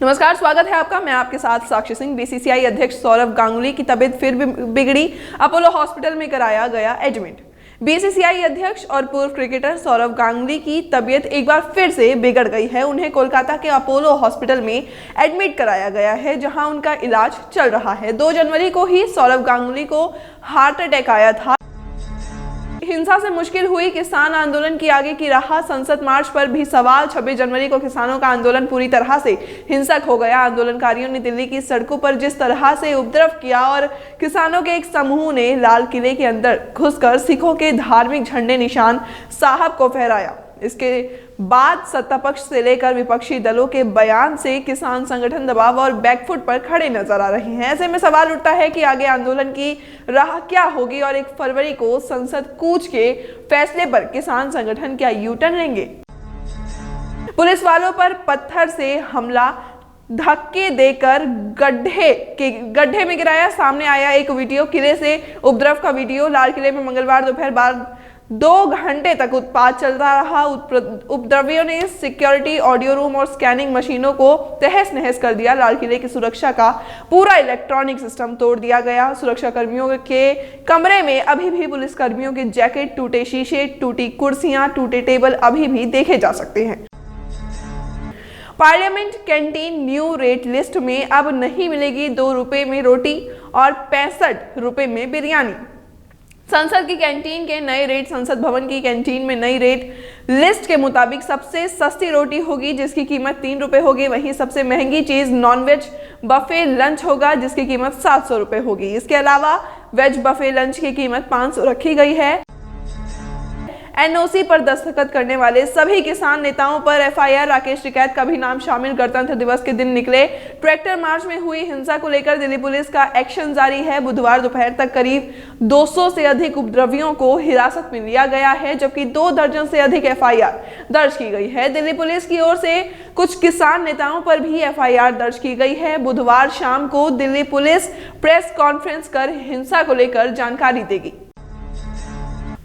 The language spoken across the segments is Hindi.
नमस्कार, स्वागत है आपका। मैं आपके साथ साक्षी सिंह। बीसीसीआई अध्यक्ष सौरव गांगुली की तबीयत फिर बिगड़ी, अपोलो हॉस्पिटल में कराया गया एडमिट। बीसीसीआई अध्यक्ष और पूर्व क्रिकेटर सौरव गांगुली की तबीयत एक बार फिर से बिगड़ गई है। उन्हें कोलकाता के अपोलो हॉस्पिटल में एडमिट कराया गया है, जहां उनका इलाज चल रहा है। 2 जनवरी को ही सौरव गांगुली को हार्ट अटैक आया था। हिंसा से मुश्किल हुई किसान आंदोलन की आगे की राह, संसद मार्च पर भी सवाल। 26 जनवरी को किसानों का आंदोलन पूरी तरह से हिंसक हो गया। आंदोलनकारियों ने दिल्ली की सड़कों पर जिस तरह से उपद्रव किया और किसानों के एक समूह ने लाल किले के अंदर घुसकर सिखों के धार्मिक झंडे निशान साहब को फहराया। इसके बाद सत्ता पक्ष से लेकर विपक्षी दलों के बयान से किसान संगठन दबाव और बैकफुट पर खड़े नजर आ रहे हैं। ऐसे में सवाल उठता है कि आगे आंदोलन की राह क्या होगी और 1 फरवरी को संसद कूच के फैसले पर किसान संगठन क्या यू टर्न लेंगे। पुलिस वालों पर पत्थर से हमला, धक्के देकर गड्ढे में गिराया। सामने आया एक वीडियो, किले से उपद्रव का वीडियो। लाल किले में मंगलवार दोपहर बाद 2 घंटे तक उत्पात चलता रहा। उपद्रवियों ने सिक्योरिटी, ऑडियो रूम और स्कैनिंग मशीनों को तहस नहस कर दिया। लाल किले की सुरक्षा का पूरा इलेक्ट्रॉनिक सिस्टम तोड़ दिया गया। सुरक्षा कर्मियों के कमरे में अभी भी पुलिस कर्मियों के जैकेट, टूटे शीशे, टूटी कुर्सियां, टूटे टेबल अभी भी देखे जा सकते हैं। Parliament canteen new rate list में अब नहीं मिलेगी 2 रुपए में रोटी और 65 रुपए में बिरयानी। संसद की कैंटीन के नए रेट। संसद भवन की कैंटीन में नई रेट लिस्ट के मुताबिक सबसे सस्ती रोटी होगी, जिसकी कीमत 3 रुपए होगी। वहीं सबसे महंगी चीज नॉनवेज बफे लंच होगा, जिसकी कीमत 700 रुपए होगी। इसके अलावा वेज बफे लंच की कीमत 500 रखी गई है। एनओसी पर दस्तखत करने वाले सभी किसान नेताओं पर एफआईआर। राकेश टिकैत का भी नाम शामिल। गणतंत्र दिवस के दिन निकले ट्रैक्टर मार्च में हुई हिंसा को लेकर दिल्ली पुलिस का एक्शन जारी है। बुधवार दोपहर तक करीब 200 से अधिक उपद्रवियों को हिरासत में लिया गया है, जबकि 2 दर्जन से अधिक एफआईआर दर्ज की गई है। दिल्ली पुलिस की ओर से कुछ किसान नेताओं पर भी एफआईआर दर्ज की गई है। बुधवार शाम को दिल्ली पुलिस प्रेस कॉन्फ्रेंस कर हिंसा को लेकर जानकारी देगी।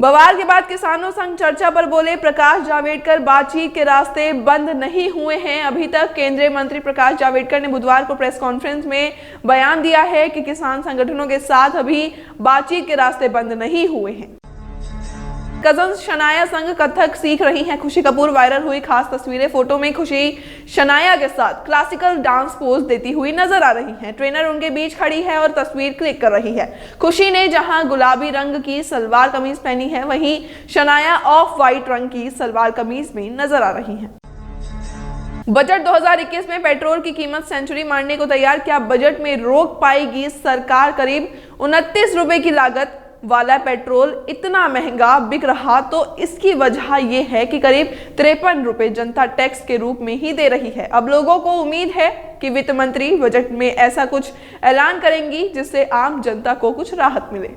बवाल के बाद किसानों संग चर्चा पर बोले प्रकाश जावड़ेकर। बातचीत के रास्ते बंद नहीं हुए हैं अभी तक। केंद्रीय मंत्री प्रकाश जावड़ेकर ने बुधवार को प्रेस कॉन्फ्रेंस में बयान दिया है कि किसान संगठनों के साथ अभी बातचीत के रास्ते बंद नहीं हुए हैं। कजन्स शनाया संग कथक सीख रही हैं खुशी कपूर। वायरल हुई खास तस्वीरें। फोटो में खुशी शनाया के साथ क्लासिकल डांस पोज देती हुई नजर आ रही हैं। ट्रेनर उनके बीच खड़ी है और तस्वीर क्लिक कर रही है। खुशी ने जहां गुलाबी रंग की सलवार कमीज पहनी है, वहीं शनाया ऑफ वाइट रंग की सलवार कमीज में नजर आ रही हैं। बजट 2021 में पेट्रोल की कीमत सेंचुरी मारने को तैयार। क्या बजट में रोक पाएगी सरकार? करीब 29 रुपए की लागत वाला पेट्रोल इतना महंगा बिक रहा, तो इसकी वजह यह है कि करीब 53 रुपए जनता टैक्स के रूप में ही दे रही है। अब लोगों को उम्मीद है कि वित्त मंत्री बजट में ऐसा कुछ ऐलान करेंगी जिससे आम जनता को कुछ राहत मिले।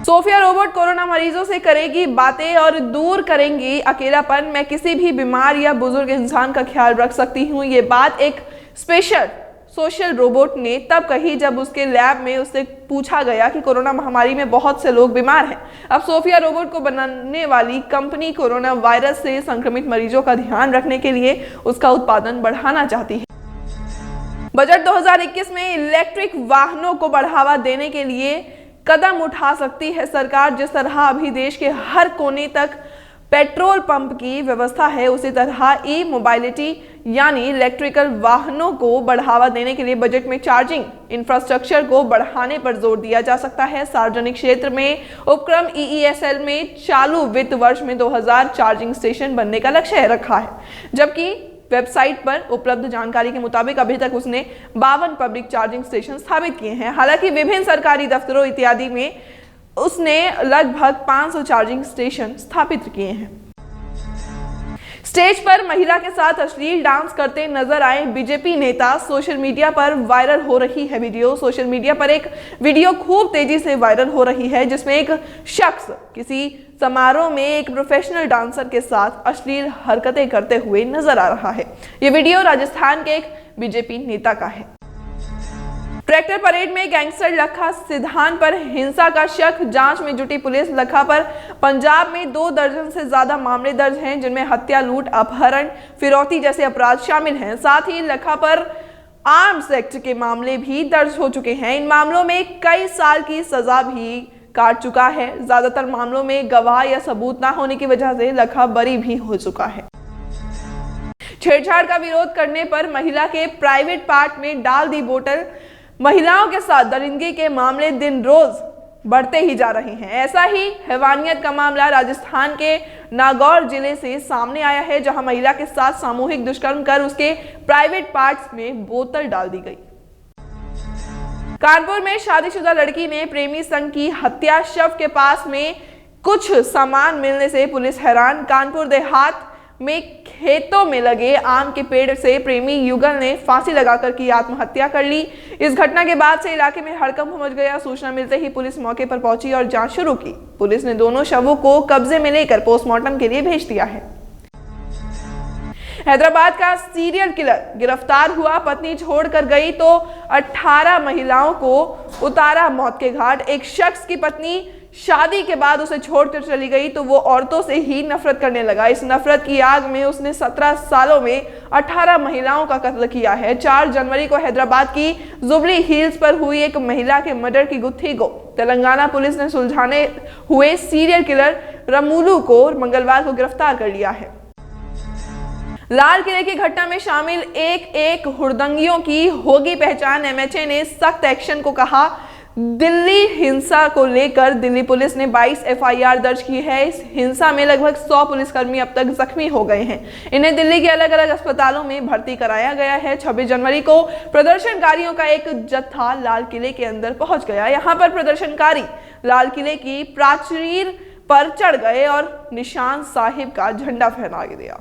सोफिया रोबोट कोरोना मरीजों से करेगी बातें और दूर करेंगी अकेलापन। मैं किसी भी बीमार या बुजुर्ग इंसान का ख्याल रख सकती हूँ। ये बात एक स्पेशल सोशल रोबोट ने तब कही जब उसके लैब में उससे पूछा गया कि कोरोना महामारी में बहुत से लोग बीमार हैं। अब सोफिया रोबोट को बनाने वाली कंपनी कोरोना वायरस से संक्रमित मरीजों का ध्यान रखने के लिए उसका उत्पादन बढ़ाना चाहती है। बजट 2021 में इलेक्ट्रिक वाहनों को बढ़ावा देने के लिए कदम उठा सकती है सरकार। जिस तरह अभी देश के हर कोने तक पेट्रोल पंप की व्यवस्था है, उसी तरह ई मोबाइलिटी यानी इलेक्ट्रिकल वाहनों को बढ़ावा देने के लिए बजट में चार्जिंग इंफ्रास्ट्रक्चर को बढ़ाने पर जोर दिया जा सकता है। सार्वजनिक क्षेत्र में उपक्रम EESL में चालू वित्त वर्ष में 2000 चार्जिंग स्टेशन बनने का लक्ष्य रखा है, जबकि वेबसाइट पर उपलब्ध जानकारी के मुताबिक अभी तक उसने 52 पब्लिक चार्जिंग स्टेशन स्थापित किए हैं। हालांकि विभिन्न सरकारी दफ्तरों इत्यादि में उसने लगभग 500 चार्जिंग स्टेशन स्थापित किए हैं। स्टेज पर महिला के साथ अश्लील डांस करते नजर आए बीजेपी नेता। सोशल मीडिया पर वायरल हो रही है वीडियो। सोशल मीडिया पर एक वीडियो खूब तेजी से वायरल हो रही है, जिसमें एक शख्स किसी समारोह में एक प्रोफेशनल डांसर के साथ अश्लील हरकतें करते हुए नजर आ रहा है। ये वीडियो राजस्थान के एक बीजेपी नेता का है। ट्रैक्टर परेड में गैंगस्टर लखा सिद्धांत पर हिंसा का शक, जांच में जुटी पुलिस। लखा पर पंजाब में 2 दर्जन से ज्यादा मामले दर्ज हैं, जिनमें हत्या, लूट, अपहरण, फिरौती जैसे अपराध शामिल हैं। साथ ही लखा पर आर्म्स एक्ट के मामले भी दर्ज हो चुके हैं। इन मामलों में कई साल की सजा भी काट चुका है। ज्यादातर मामलों में गवाह या सबूत ना होने की वजह से लखा बरी भी हो चुका है। छेड़छाड़ का विरोध करने पर महिला के प्राइवेट पार्ट में डाल दी बोतल। महिलाओं के साथ दरिंदगी के मामले दिन रोज बढ़ते ही जा रहे हैं। ऐसा ही हैवानियत का मामला राजस्थान के नागौर जिले से सामने आया है, जहां महिला के साथ सामूहिक दुष्कर्म कर उसके प्राइवेट पार्ट्स में बोतल डाल दी गई। कानपुर में शादीशुदा लड़की ने प्रेमी संग की हत्या। शव के पास में कुछ सामान मिलने से पुलिस हैरान। कानपुर देहात में खेतों में लगे आम के पेड़ से प्रेमी युगल ने फांसी लगाकर की आत्महत्या कर ली। इस घटना के बाद से इलाके में हड़कंप मच गया। सूचना मिलते ही पुलिस मौके पर पहुंची और जांच शुरू की। पुलिस ने दोनों शवों को कब्जे में लेकर पोस्टमार्टम के लिए भेज दिया है। हैदराबाद का सीरियल किलर गिरफ्तार हुआ। पत्नी छोड़कर गई तो 18 महिलाओं को उतारा मौत के घाट। एक शख्स की पत्नी शादी के बाद उसे छोड़कर चली गई तो वो औरतों से ही नफरत करने लगा। इस नफरत की आग में उसने 17 सालों में 18 महिलाओं का कत्ल किया है। 4 जनवरी को हैदराबाद की जुबली हिल्स पर हुई एक महिला के मर्डर की गुत्थी को तेलंगाना पुलिस ने सुलझाने हुए सीरियल किलर रमूलू को मंगलवार को गिरफ्तार कर लिया है। लाल किले की घटना में शामिल एक हुड़दंगियों की होगी पहचान। एमएचए ने सख्त एक्शन को कहा। दिल्ली हिंसा को लेकर दिल्ली पुलिस ने 22 एफआईआर दर्ज की है। इस हिंसा में लगभग 100 पुलिसकर्मी अब तक जख्मी हो गए हैं। इन्हें दिल्ली के अलग अलग अस्पतालों में भर्ती कराया गया है। 26 जनवरी को प्रदर्शनकारियों का एक जत्था लाल किले के अंदर पहुंच गया। यहां पर प्रदर्शनकारी लाल किले की प्राचीर पर चढ़ गए और निशान साहिब का झंडा फहरा दिया।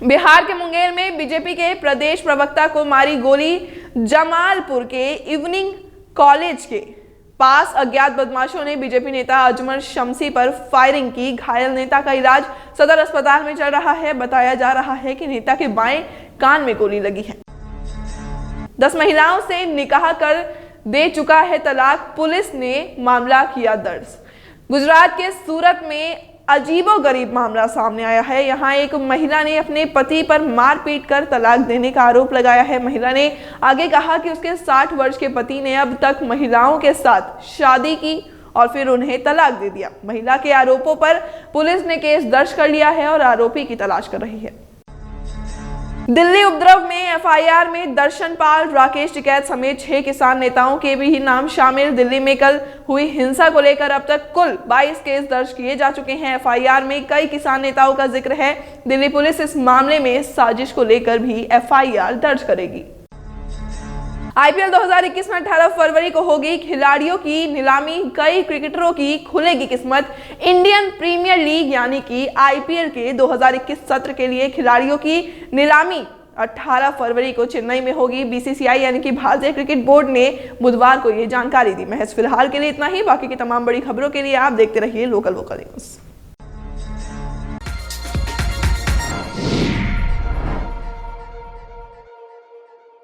बिहार के मुंगेर में बीजेपी के प्रदेश प्रवक्ता को मारी गोली। जमालपुर के इवनिंग कॉलेज के पास अज्ञात बदमाशों ने बीजेपी नेता अजमल शमसी पर फायरिंग की। घायल नेता का इलाज सदर अस्पताल में चल रहा है। बताया जा रहा है कि नेता के बाएं कान में गोली लगी है। 10 महिलाओं से निकाह कर दे चुका है तलाक। पुलिस ने मामला किया दर्ज। गुजरात के सूरत में अजीबोगरीब मामला सामने आया है। यहां एक महिला ने अपने पति पर मारपीट कर तलाक देने का आरोप लगाया है। महिला ने आगे कहा कि उसके 60 वर्ष के पति ने अब तक महिलाओं के साथ शादी की और फिर उन्हें तलाक दे दिया। महिला के आरोपों पर पुलिस ने केस दर्ज कर लिया है और आरोपी की तलाश कर रही है। दिल्ली उपद्रव में एफआईआर में दर्शनपाल, राकेश टिकैत समेत 6 किसान नेताओं के भी नाम शामिल। दिल्ली में कल हुई हिंसा को लेकर अब तक कुल 22 केस दर्ज किए जा चुके हैं। एफआईआर में कई किसान नेताओं का जिक्र है। दिल्ली पुलिस इस मामले में साजिश को लेकर भी एफआईआर दर्ज करेगी। आईपीएल 2021 में 18 फरवरी को होगी खिलाड़ियों की नीलामी। कई क्रिकेटरों की खुलेगी किस्मत। इंडियन प्रीमियर लीग यानी कि आईपीएल के 2021 सत्र के लिए खिलाड़ियों की नीलामी 18 फरवरी को चेन्नई में होगी। बीसीसीआई यानी कि भारतीय क्रिकेट बोर्ड ने बुधवार को ये जानकारी दी। महज फिलहाल के लिए इतना ही। बाकी की तमाम बड़ी खबरों के लिए आप देखते रहिए लोकल वोकल न्यूज।